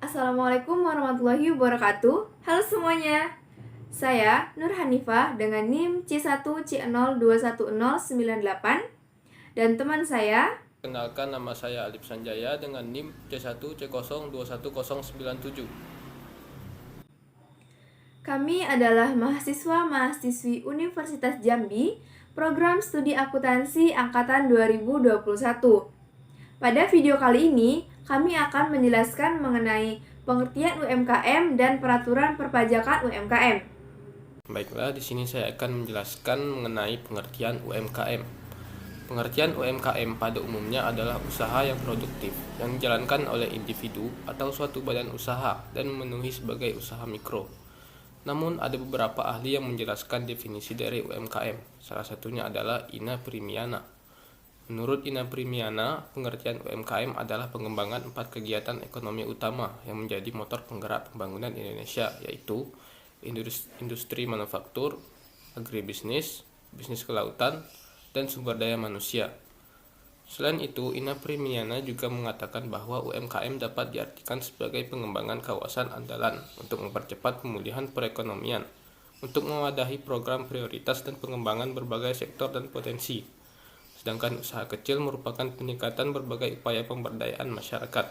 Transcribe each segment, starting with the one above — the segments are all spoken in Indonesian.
Assalamualaikum warahmatullahi wabarakatuh. Halo semuanya. Saya Nur Hanifah dengan NIM C1C021098 dan teman saya. Kenalkan, nama saya Alif Sanjaya dengan NIM C1C021097. Kami adalah mahasiswa-mahasiswi Universitas Jambi, program studi akuntansi angkatan 2021. Pada video kali ini, kami akan menjelaskan mengenai pengertian UMKM dan peraturan perpajakan UMKM. Baiklah, di sini saya akan menjelaskan mengenai pengertian UMKM. Pengertian UMKM pada umumnya adalah usaha yang produktif yang dijalankan oleh individu atau suatu badan usaha dan memenuhi sebagai usaha mikro. Namun ada beberapa ahli yang menjelaskan definisi dari UMKM. Salah satunya adalah Ina Primiana. Menurut Ina Primiana, pengertian UMKM adalah pengembangan 4 kegiatan ekonomi utama yang menjadi motor penggerak pembangunan Indonesia, yaitu industri manufaktur, agribisnis, bisnis kelautan, dan sumber daya manusia. Selain itu, Ina Primiana juga mengatakan bahwa UMKM dapat diartikan sebagai pengembangan kawasan andalan untuk mempercepat pemulihan perekonomian, untuk mewadahi program prioritas dan pengembangan berbagai sektor dan potensi. Sedangkan usaha kecil merupakan peningkatan berbagai upaya pemberdayaan masyarakat.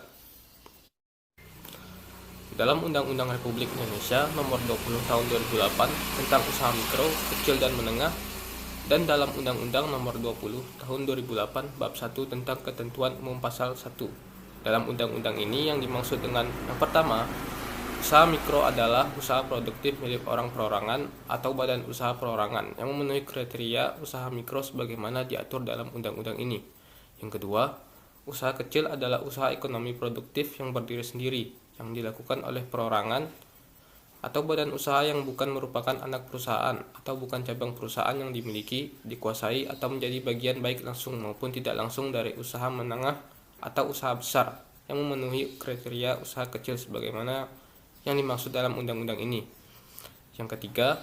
Dalam Undang-Undang Republik Indonesia Nomor 20 Tahun 2008 tentang usaha mikro, kecil dan menengah, dan dalam Undang-Undang Nomor 20 Tahun 2008 Bab 1 tentang Ketentuan Umum Pasal 1. Dalam undang-undang ini yang dimaksud dengan yang pertama, usaha mikro adalah usaha produktif milik orang perorangan atau badan usaha perorangan yang memenuhi kriteria usaha mikro sebagaimana diatur dalam undang-undang ini. Yang kedua, usaha kecil adalah usaha ekonomi produktif yang berdiri sendiri yang dilakukan oleh perorangan atau badan usaha yang bukan merupakan anak perusahaan atau bukan cabang perusahaan yang dimiliki, dikuasai atau menjadi bagian baik langsung maupun tidak langsung dari usaha menengah atau usaha besar yang memenuhi kriteria usaha kecil sebagaimana yang dimaksud dalam undang-undang ini. Yang ketiga,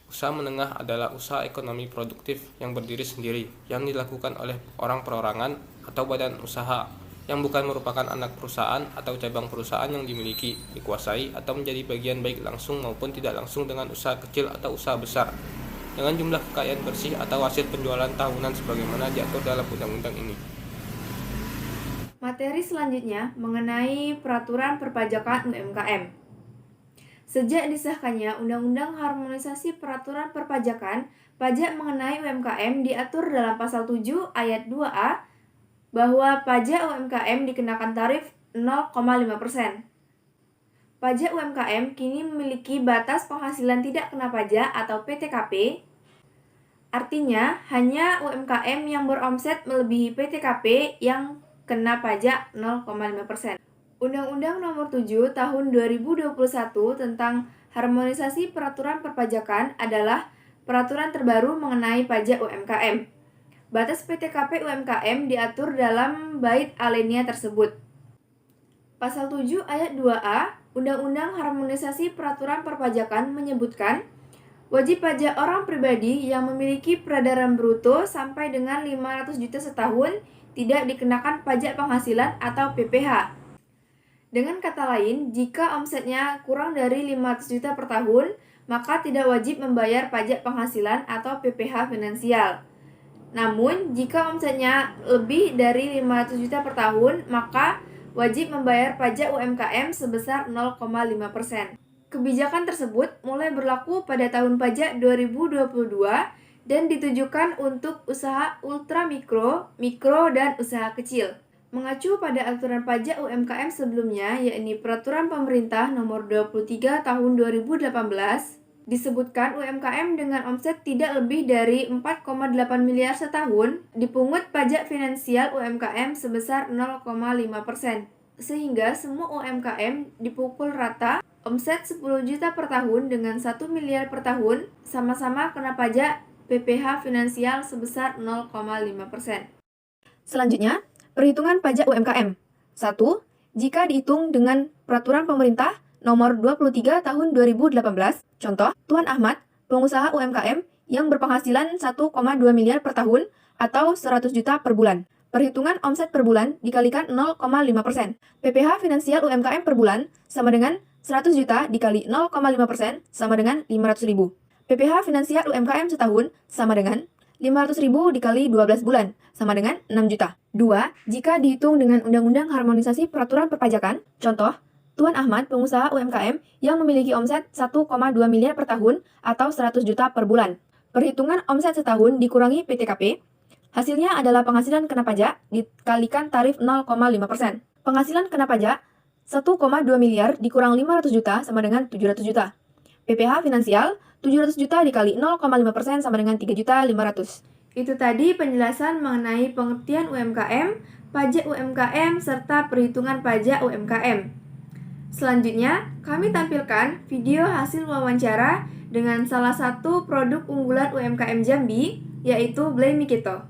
usaha menengah adalah usaha ekonomi produktif yang berdiri sendiri yang dilakukan oleh orang perorangan atau badan usaha yang bukan merupakan anak perusahaan atau cabang perusahaan yang dimiliki, dikuasai atau menjadi bagian baik langsung maupun tidak langsung dengan usaha kecil atau usaha besar dengan jumlah kekayaan bersih atau hasil penjualan tahunan sebagaimana diatur dalam undang-undang ini. Materi selanjutnya mengenai peraturan perpajakan UMKM. Sejak disahkannya Undang-Undang Harmonisasi Peraturan Perpajakan, pajak mengenai UMKM diatur dalam Pasal 7 Ayat 2A bahwa pajak UMKM dikenakan tarif 0,5%. Pajak UMKM kini memiliki batas penghasilan tidak kena pajak atau PTKP. Artinya, hanya UMKM yang beromset melebihi PTKP yang kena pajak 0,5%. Undang-Undang Nomor 7 Tahun 2021 tentang Harmonisasi Peraturan Perpajakan adalah peraturan terbaru mengenai pajak UMKM. Batas PTKP UMKM diatur dalam bait alinea tersebut. Pasal 7 Ayat 2A Undang-Undang Harmonisasi Peraturan Perpajakan menyebutkan wajib pajak orang pribadi yang memiliki peredaran bruto sampai dengan 500 juta setahun tidak dikenakan pajak penghasilan atau PPh. Dengan kata lain, jika omsetnya kurang dari 500 juta per tahun, maka tidak wajib membayar pajak penghasilan atau PPh finansial. Namun, jika omsetnya lebih dari 500 juta per tahun, maka wajib membayar pajak UMKM sebesar 0,5%. Kebijakan tersebut mulai berlaku pada tahun pajak 2022 dan ditujukan untuk usaha ultramikro, mikro, dan usaha kecil. Mengacu pada aturan pajak UMKM sebelumnya, yakni Peraturan Pemerintah Nomor 23 Tahun 2018, disebutkan UMKM dengan omset tidak lebih dari 4,8 miliar setahun dipungut pajak finansial UMKM sebesar 0,5%, sehingga semua UMKM dipukul rata omset 10 juta per tahun dengan 1 miliar per tahun sama-sama kena pajak PPh finansial sebesar 0,5%. Selanjutnya, perhitungan pajak UMKM. 1. Jika dihitung dengan Peraturan Pemerintah Nomor 23 Tahun 2018, contoh, Tuan Ahmad, pengusaha UMKM yang berpenghasilan 1,2 miliar per tahun atau 100 juta per bulan. Perhitungan omset per bulan dikalikan 0,5%. PPh finansial UMKM per bulan sama dengan 100 juta dikali 0,5% sama dengan 500.000. PPh finansial UMKM setahun sama dengan 500.000 dikali 12 bulan sama dengan 6 juta. 2. Jika dihitung dengan Undang-Undang Harmonisasi Peraturan Perpajakan, contoh, Tuan Ahmad, pengusaha UMKM yang memiliki omset 1,2 miliar per tahun atau 100 juta per bulan. Perhitungan omset setahun dikurangi PTKP, hasilnya adalah penghasilan kena pajak dikalikan tarif 0,5%. Penghasilan kena pajak 1,2 miliar dikurang 500 juta sama dengan 700 juta. PPh finansial 700 juta dikali 0,5% sama dengan 3.500.000. Itu tadi penjelasan mengenai pengertian UMKM, pajak UMKM, serta perhitungan pajak UMKM. Selanjutnya, kami tampilkan video hasil wawancara dengan salah satu produk unggulan UMKM Jambi, yaitu Blay Mikito.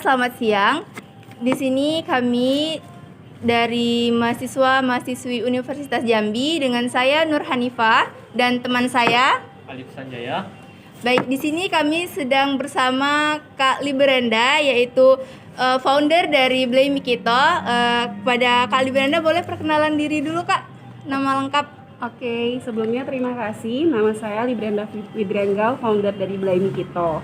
Selamat siang. Di sini kami dari mahasiswa-mahasiswi Universitas Jambi dengan saya Nur Hanifah dan teman saya Alif Sanjaya. Baik, di sini kami sedang bersama Kak Liberenda, yaitu founder dari Blay Mikito. Kepada Kak Liberenda boleh perkenalan diri dulu, Kak. Nama lengkap. Oke, sebelumnya terima kasih. Nama saya Liberenda Widrenggal, founder dari Blay Mikito.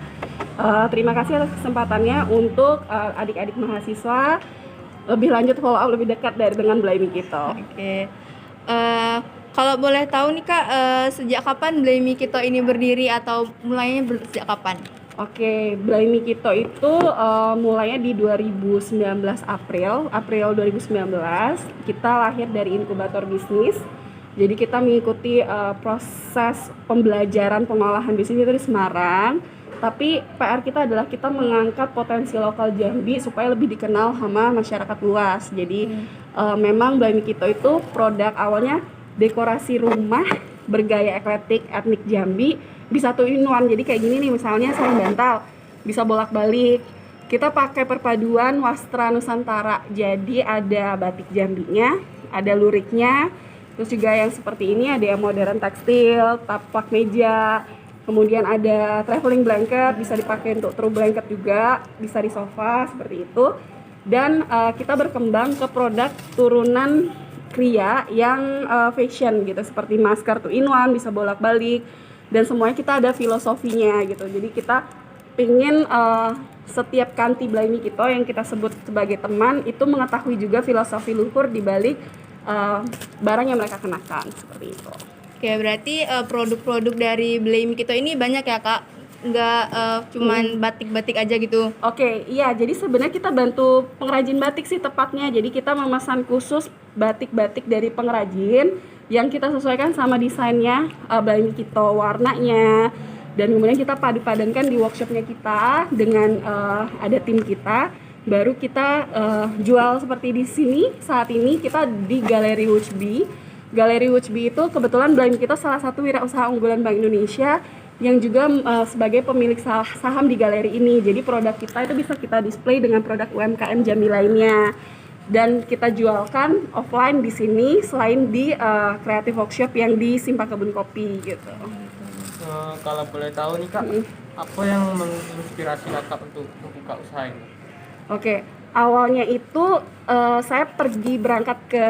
Terima kasih atas kesempatannya untuk adik-adik mahasiswa lebih lanjut follow up lebih dekat dengan Blay Mikito. Oke. Kalau boleh tahu nih Kak, sejak kapan Blay Mikito ini berdiri atau mulainya sejak kapan? Oke, Blay Mikito itu mulainya di 2019 April 2019. Kita lahir dari inkubator bisnis. Jadi kita mengikuti proses pembelajaran pengolahan bisnis itu di Semarang. Tapi PR kita adalah kita mengangkat potensi lokal Jambi supaya lebih dikenal sama masyarakat luas. Jadi memang Blay Mikito itu produk awalnya dekorasi rumah bergaya eklektik etnik Jambi bisa two in one. Jadi kayak gini nih, misalnya sarung bantal bisa bolak-balik. Kita pakai perpaduan wastra Nusantara. Jadi ada batik Jambinya, ada luriknya. Terus juga yang seperti ini ada yang modern tekstil, tapak meja. Kemudian ada traveling blanket, bisa dipakai untuk true blanket juga, bisa di sofa seperti itu. Dan kita berkembang ke produk turunan kria yang fashion gitu, seperti masker two in one, bisa bolak-balik. Dan semuanya kita ada filosofinya gitu. Jadi kita ingin setiap kanti Blay Mikito yang kita sebut sebagai teman itu mengetahui juga filosofi luhur di balik barang yang mereka kenakan, seperti itu. Oke, berarti produk-produk dari Blay Mikito ini banyak ya Kak? Nggak cuman batik-batik aja gitu? Oke, iya, jadi sebenarnya kita bantu pengrajin batik sih tepatnya. Jadi kita memesan khusus batik-batik dari pengrajin yang kita sesuaikan sama desainnya Blay Mikito, warnanya. Dan kemudian kita padu-padankan di workshopnya kita dengan ada tim kita. Baru kita jual seperti di sini. Saat ini kita di Galeri Wuchbi. Galeri Wuchbi itu kebetulan Blay Mikito salah satu wirausaha unggulan Bank Indonesia yang juga sebagai pemilik saham di galeri ini. Jadi produk kita itu bisa kita display dengan produk UMKM Jambi lainnya. Dan kita jualkan offline di sini selain di Creative Workshop yang di Simpang Kebun Kopi gitu. Kalau boleh tahu nih Kak, apa yang menginspirasi Kakak untuk membuka usaha ini? Oke, awalnya itu saya berangkat ke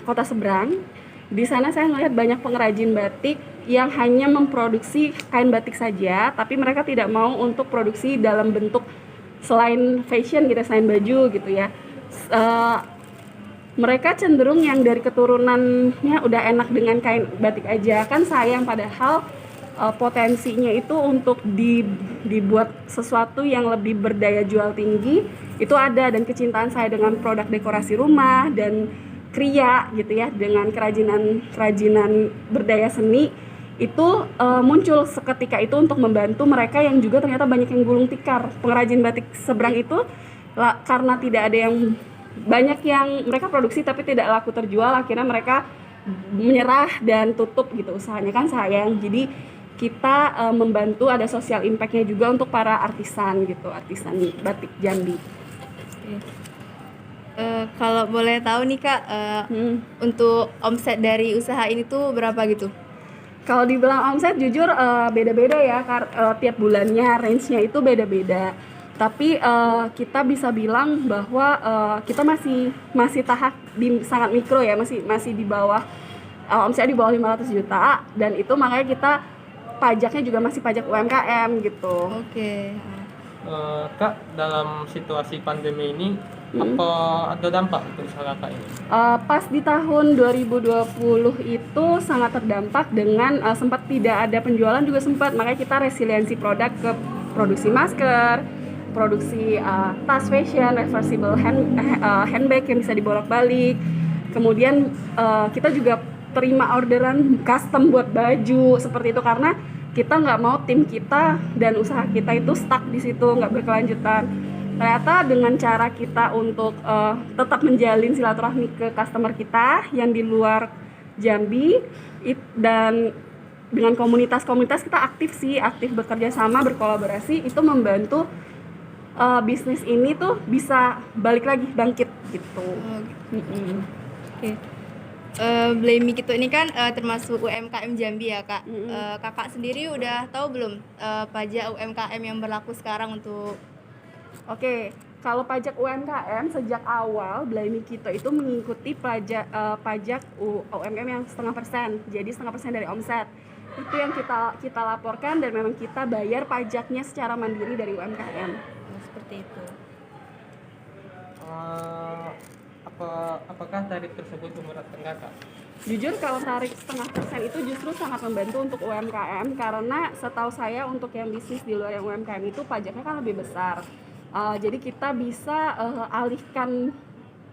Kota Seberang. Di sana saya melihat banyak pengrajin batik yang hanya memproduksi kain batik saja, tapi mereka tidak mau untuk produksi dalam bentuk selain fashion gitu, selain baju gitu ya. Mereka cenderung yang dari keturunannya udah enak dengan kain batik aja, kan sayang, padahal potensinya itu untuk dibuat sesuatu yang lebih berdaya jual tinggi itu ada. Dan kecintaan saya dengan produk dekorasi rumah dan kriya gitu ya, dengan kerajinan berdaya seni itu muncul seketika itu untuk membantu mereka yang juga ternyata banyak yang gulung tikar. Pengrajin batik seberang itu karena tidak ada yang banyak yang mereka produksi tapi tidak laku terjual, akhirnya mereka menyerah dan tutup gitu usahanya, kan sayang. Jadi kita membantu, ada social impact-nya juga untuk para artisan gitu, artisan batik Jambi. Kalau boleh tahu nih Kak, untuk omset dari usaha ini tuh berapa gitu? Kalau dibilang omset jujur beda-beda ya, tiap bulannya range-nya itu beda-beda. Tapi kita bisa bilang bahwa kita masih tahap sangat mikro ya, masih di bawah omsetnya di bawah 500 juta, dan itu makanya kita pajaknya juga masih pajak UMKM gitu. Oke. Kak, dalam situasi pandemi ini apa ada dampak untuk usaha kakak ini? Pas di tahun 2020 itu sangat terdampak dengan sempat tidak ada penjualan juga sempat, makanya kita resiliensi produk ke produksi masker, produksi tas fashion, reversible handbag yang bisa dibolak-balik. Kemudian kita juga terima orderan custom buat baju seperti itu, karena kita nggak mau tim kita dan usaha kita itu stuck di situ, nggak berkelanjutan. Ternyata dengan cara kita untuk tetap menjalin silaturahmi ke customer kita yang di luar Jambi, dan dengan komunitas-komunitas kita aktif bekerja sama, berkolaborasi, itu membantu bisnis ini tuh bisa balik lagi, bangkit gitu. Oke. Blamey Kito ini kan termasuk UMKM Jambi ya Kak. Kakak sendiri udah tahu belum pajak UMKM yang berlaku sekarang untuk Oke, kalau pajak UMKM sejak awal Blamey Kito itu mengikuti pajak UMKM yang 0,5%, jadi 0,5% dari omset. Itu yang kita laporkan, dan memang kita bayar pajaknya secara mandiri dari UMKM. seperti itu? Apakah tarif tersebut memberatkan kakak? Jujur kalau tarif 0,5% itu justru sangat membantu untuk UMKM, karena setahu saya untuk yang bisnis di luar yang UMKM itu pajaknya kan lebih besar. Jadi kita bisa alihkan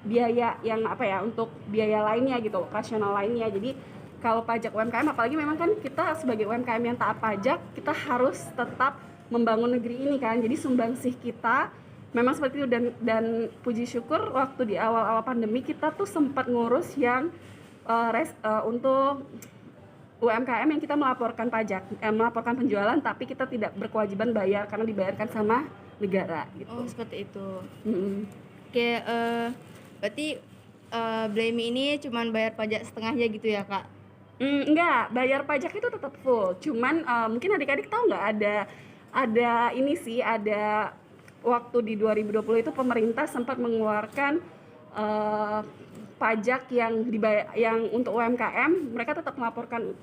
biaya yang untuk biaya lainnya gitu, operasional lainnya. Jadi kalau pajak UMKM, apalagi memang kan kita sebagai UMKM yang taat pajak, kita harus tetap membangun negeri ini kan. Jadi sumbangsih kita memang seperti itu, dan puji syukur waktu di awal-awal pandemi kita tuh sempat ngurus yang untuk UMKM yang kita melaporkan pajak, melaporkan penjualan, tapi kita tidak berkewajiban bayar karena dibayarkan sama negara gitu. Oh, seperti itu. Oke, berarti Blamey ini cuman bayar pajak setengahnya gitu ya Kak? Enggak, bayar pajak itu tetap full. Cuman mungkin adik-adik tahu nggak, ada waktu di 2020 itu pemerintah sempat mengeluarkan pajak yang untuk UMKM, mereka tetap melaporkan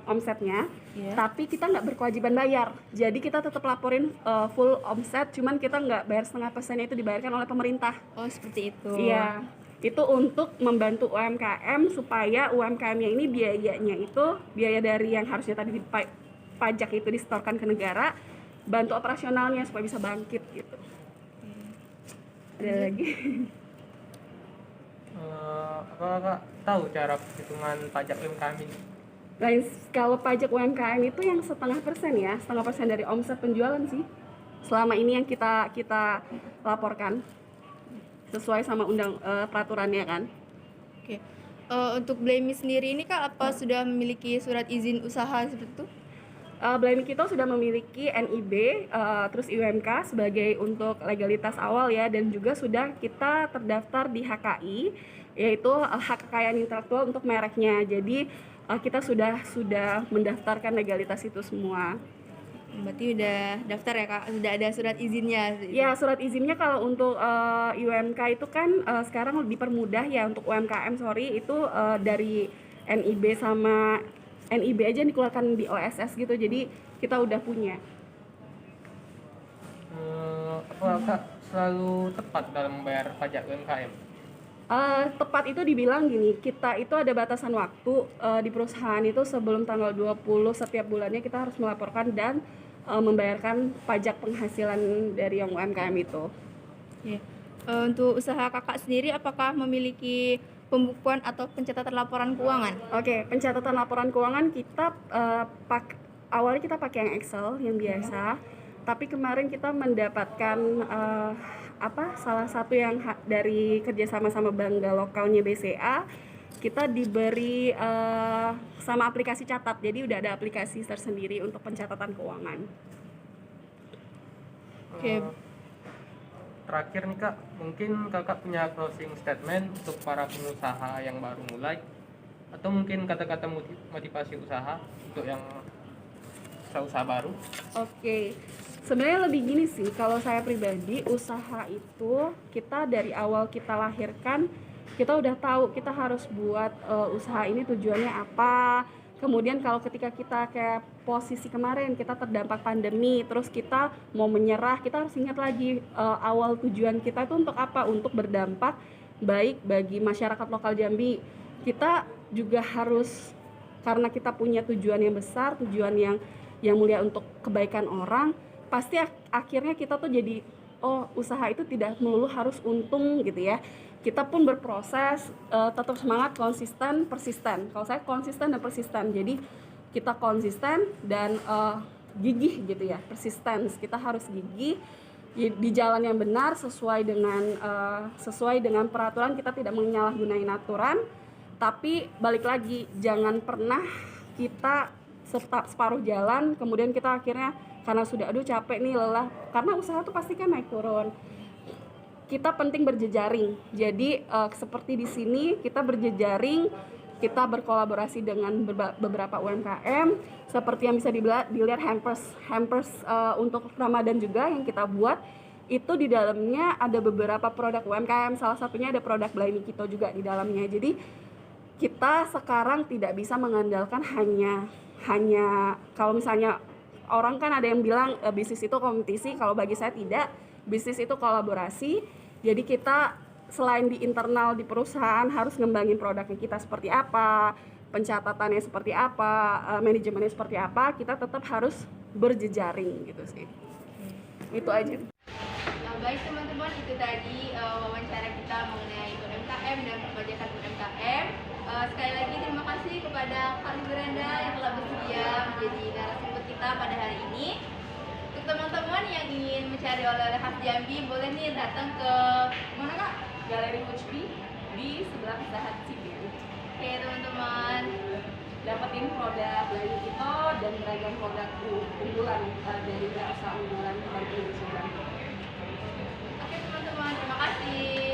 omsetnya, tapi kita nggak berkewajiban bayar. Jadi kita tetap laporin full omset, cuman kita nggak bayar 0,5%, itu dibayarkan oleh pemerintah. Oh, seperti itu. Iya, itu untuk membantu UMKM supaya UMKM-nya ini biaya dari yang harusnya tadi pajak itu disetorkan ke negara, bantu operasionalnya supaya bisa bangkit gitu. Ada lagi? Apakah tahu cara perhitungan pajak UMKM ini? Kalau pajak UMKM itu yang 0,5% ya, 0,5% dari omset penjualan sih. Selama ini yang kita laporkan sesuai sama peraturannya kan. Oke. Untuk Blamey sendiri ini Kak, apa sudah memiliki surat izin usaha seperti itu? Blamey kita sudah memiliki NIB, terus UMK sebagai untuk legalitas awal ya, dan juga sudah kita terdaftar di HKI, yaitu hak kekayaan intelektual untuk mereknya. Jadi kita sudah mendaftarkan legalitas itu semua. Berarti udah daftar ya Kak, sudah ada surat izinnya? Ya, surat izinnya kalau untuk UMK itu kan sekarang dipermudah ya, untuk UMKM itu dari NIB sama NIB aja dikeluarkan di OSS gitu, jadi kita udah punya. Apakah selalu tepat dalam membayar pajak UMKM? Tepat itu dibilang gini, kita itu ada batasan waktu di perusahaan itu sebelum tanggal 20 setiap bulannya kita harus melaporkan dan membayarkan pajak penghasilan dari yang UMKM itu. Untuk usaha kakak sendiri, apakah memiliki pembukuan atau pencatatan laporan keuangan? Oke, pencatatan laporan keuangan kita awalnya kita pakai yang Excel yang biasa, tapi kemarin kita mendapatkan salah satu yang dari kerjasama sama bangga lokalnya BCA, kita diberi sama aplikasi catat, jadi udah ada aplikasi tersendiri untuk pencatatan keuangan. Oke. Terakhir nih Kak, mungkin Kakak punya closing statement untuk para pengusaha yang baru mulai, atau mungkin kata-kata motivasi usaha untuk yang usaha baru? Oke, sebenarnya lebih gini sih, kalau saya pribadi, usaha itu kita dari awal kita lahirkan, kita udah tahu kita harus buat usaha ini tujuannya apa. Kemudian kalau ketika kita kayak posisi kemarin kita terdampak pandemi, terus kita mau menyerah, kita harus ingat lagi awal tujuan kita itu untuk apa? Untuk berdampak baik bagi masyarakat lokal Jambi. Kita juga harus, karena kita punya tujuan yang besar, tujuan yang mulia untuk kebaikan orang, pasti akhirnya kita tuh jadi, usaha itu tidak melulu harus untung gitu ya. Kita pun berproses, tetap semangat, konsisten, persisten. Kalau saya konsisten dan persisten, jadi kita konsisten dan gigih gitu ya, persistence. Kita harus gigih di jalan yang benar sesuai dengan peraturan. Kita tidak menyalahgunakan aturan, tapi balik lagi, jangan pernah kita separuh jalan kemudian kita akhirnya karena sudah capek nih, lelah, karena usaha tuh pasti kan naik turun. Kita penting berjejaring. Jadi seperti di sini kita berjejaring, kita berkolaborasi dengan beberapa UMKM, seperti yang bisa dilihat hampers untuk Ramadan juga yang kita buat. Itu di dalamnya ada beberapa produk UMKM, salah satunya ada produk Blay Mikito juga di dalamnya. Jadi kita sekarang tidak bisa mengandalkan hanya kalau misalnya orang kan ada yang bilang bisnis itu kompetisi, kalau bagi saya tidak, bisnis itu kolaborasi. Jadi kita selain di internal di perusahaan harus ngembangin produknya kita seperti apa, pencatatannya seperti apa, manajemennya seperti apa, kita tetap harus berjejaring gitu sih. Itu aja. Nah, baik teman-teman, itu tadi wawancara kita mengenai UMKM dan perpajakan UMKM. Sekali lagi terima kasih kepada Kak Brenda yang telah bersedia menjadi narasumber kita pada hari ini. Untuk teman-teman yang ingin mencari oleh-oleh khas Jambi, boleh nih datang ke mana Kak? Galeri Muchbi di sebelah Pizza Hut Cibin. Oke teman-teman, Dapetin produk Blay Mikito dan beragam produk unggulan dari usaha unggulan dari Indonesia. oke teman-teman, terima kasih.